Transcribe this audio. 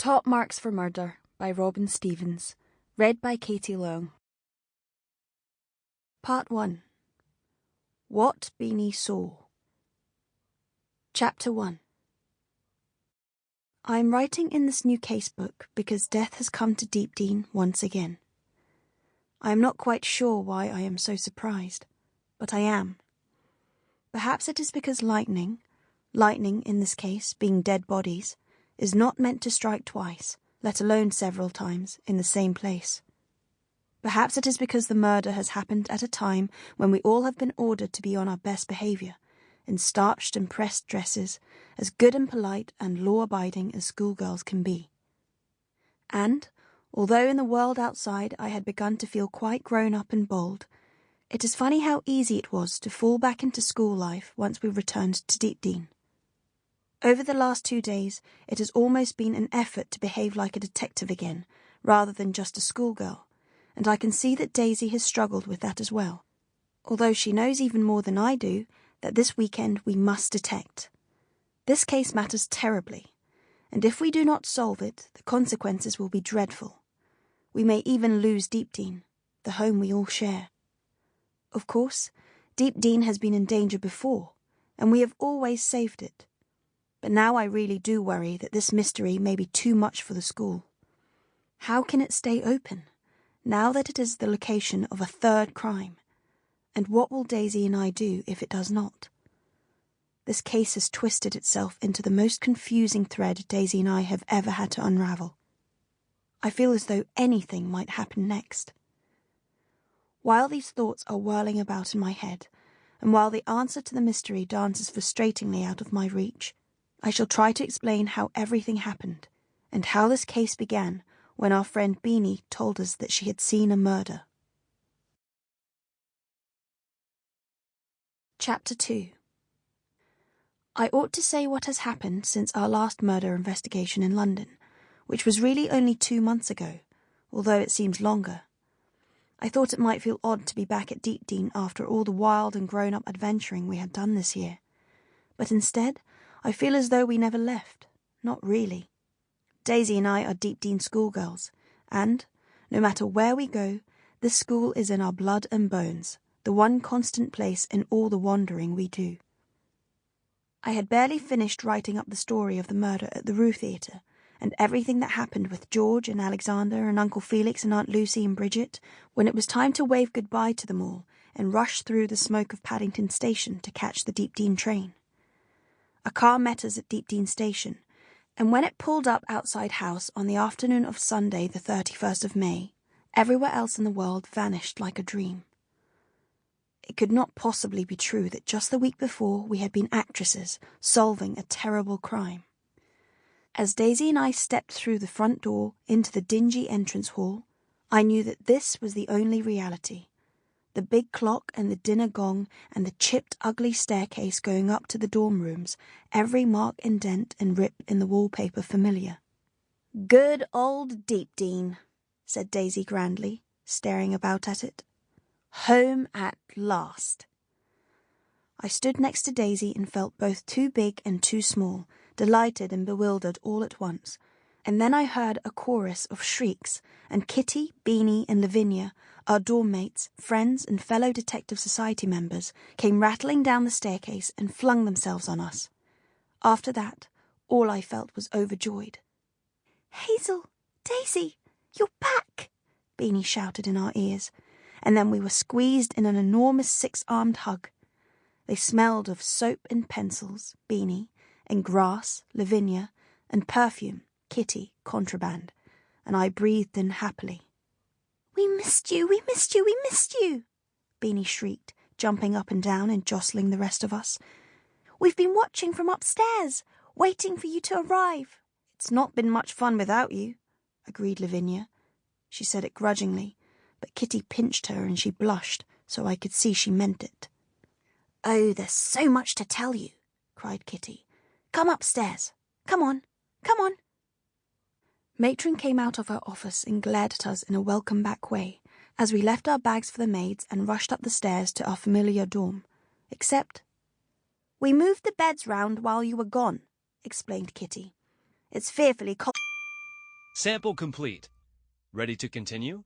Top Marks for Murder by Robin Stevens. Read by Katie Leung. Part 1. What Beanie Saw. Chapter 1. I am writing in this new casebook because death has come to Deepdean once again. I am not quite sure why I am so surprised, but I am. Perhaps it is because lightning in this case being dead bodies, is not meant to strike twice, let alone several times, in the same place. Perhaps it is because the murder has happened at a time when we all have been ordered to be on our best behaviour, in starched and pressed dresses, as good and polite and law-abiding as schoolgirls can be. And, although in the world outside I had begun to feel quite grown up and bold, it is funny how easy it was to fall back into school life once we returned to Deepdean. Over the last 2 days, it has almost been an effort to behave like a detective again, rather than just a schoolgirl, and I can see that Daisy has struggled with that as well, although she knows even more than I do that this weekend we must detect. This case matters terribly, and if we do not solve it, the consequences will be dreadful. We may even lose Deepdean, the home we all share. Of course, Deepdean has been in danger before, and we have always saved it. But now I really do worry that this mystery may be too much for the school. How can it stay open, now that it is the location of a third crime? And what will Daisy and I do if it does not? This case has twisted itself into the most confusing thread Daisy and I have ever had to unravel. I feel as though anything might happen next. While these thoughts are whirling about in my head, and while the answer to the mystery dances frustratingly out of my reach, I shall try to explain how everything happened, and how this case began when our friend Beanie told us that she had seen a murder. Chapter 2. I ought to say what has happened since our last murder investigation in London, which was really only 2 months ago, although it seems longer. I thought it might feel odd to be back at Deepdean after all the wild and grown-up adventuring we had done this year. But instead, I feel as though we never left. Not really. Daisy and I are Deepdean schoolgirls, and, no matter where we go, this school is in our blood and bones, the one constant place in all the wandering we do. I had barely finished writing up the story of the murder at the Rue Theatre, and everything that happened with George and Alexander and Uncle Felix and Aunt Lucy and Bridget, when it was time to wave goodbye to them all and rush through the smoke of Paddington Station to catch the Deepdean train. A car met us at Deepdean Station, and when it pulled up outside house on the afternoon of Sunday the 31st of May, everywhere else in the world vanished like a dream. It could not possibly be true that just the week before we had been actresses solving a terrible crime. As Daisy and I stepped through the front door into the dingy entrance hall, I knew that this was the only reality. The big clock and the dinner gong and the chipped, ugly staircase going up to the dorm rooms, every mark and dent and rip in the wallpaper familiar. "Good old Deepdean," said Daisy grandly, staring about at it. "Home at last." I stood next to Daisy and felt both too big and too small, delighted and bewildered all at once, and then I heard a chorus of shrieks, and Kitty, Beanie and Lavinia, our dorm mates, friends and fellow Detective Society members, came rattling down the staircase and flung themselves on us. After that, all I felt was overjoyed. "Hazel! Daisy! You're back!" Beanie shouted in our ears, and then we were squeezed in an enormous 6-armed hug. They smelled of soap and pencils, Beanie, and grass, Lavinia, and perfume, Kitty, contraband, and I breathed in happily. "We missed you, we missed you, we missed you!" Beanie shrieked, jumping up and down and jostling the rest of us. "We've been watching from upstairs, waiting for you to arrive." "It's not been much fun without you," agreed Lavinia. She said it grudgingly, but Kitty pinched her and she blushed, so I could see she meant it. "Oh, there's so much to tell you," cried Kitty. "Come upstairs. Come on, come on." Matron came out of her office and glared at us in a welcome-back way as we left our bags for the maids and rushed up the stairs to our familiar dorm, except, "We moved the beds round while you were gone," explained Kitty. "It's fearfully cold." Sample complete. Ready to continue?